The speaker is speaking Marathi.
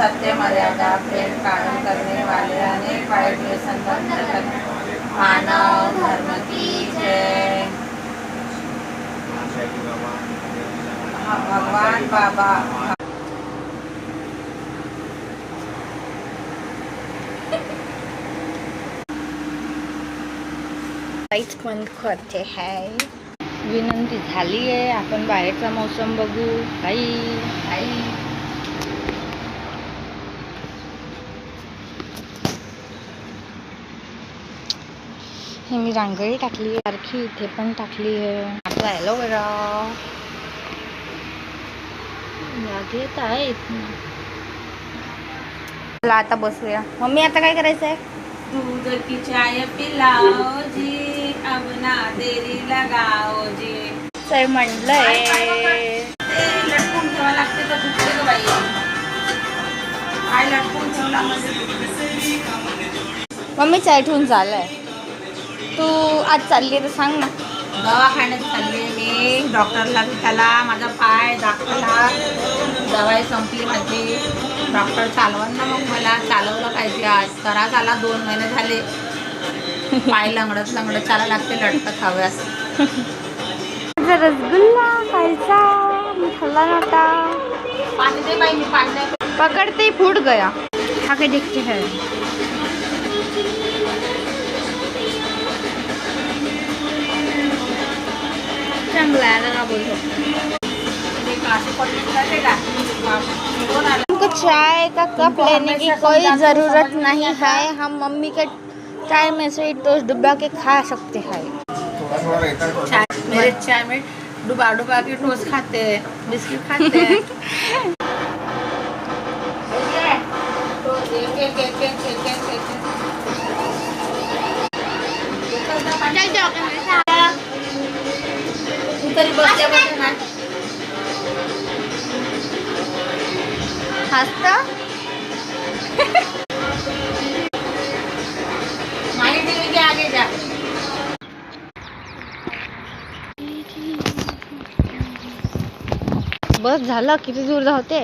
सत्य मर्यादा प्रेम कायम करने वाले अनेक वाईट व्यसन मानव धर्म की जय। भगवान बाबा लाईट बंद करते है। विनंती झाली आहे, आपण बाहेरचा मौसम बघू। आई आई हे मी रांगोळी टाकली आहे, सारखी इथे पण टाकली आहे। आता एलोवेरा येत आहे। चला आता बसूया। मम्मी आता काय करायचं आहे? दूध की चाय पिलाओ जी, अब ना देरी लगाओ जी। काय म्हणलंय लटकून ठेवा लागते तर दुखते ग बाई। काय लटकून ठेवला म्हणजे मम्मी चाय ठेवून झालंय। तू आज चालली तर सांग ना। दवाखान्यात चालली मी, डॉक्टरला भेटायला। माझा पाय दाखवला, दवाई संपली माझी। डॉक्टर चालवण ना, मग मला चालवलं पाहिजे। आज त्रास आला, 2 महिने झाले पाय लंगडत लंगडत चाला लागते, लटकत हव्यास। रसगुल्ला खायचा, मी खाल्ला नव्हता। पाणी दे बाई, मी पाणी नाही पकडते, फूट गया। खा के देखते हैं। चांगला आहे ना बोलतो। हमको चाय का कप लेने की कोई ज़रूरत नहीं है, हम मम्मी के चाय में से टोस्ट डुबा के खा सकते हैं। मेरे चाय में डुबा डुबा के टोस्ट खाते हैं, बिस्किट खाते हैं। हंसता माही टीवी के आगे जा। बस झालं, किती दूर धावते।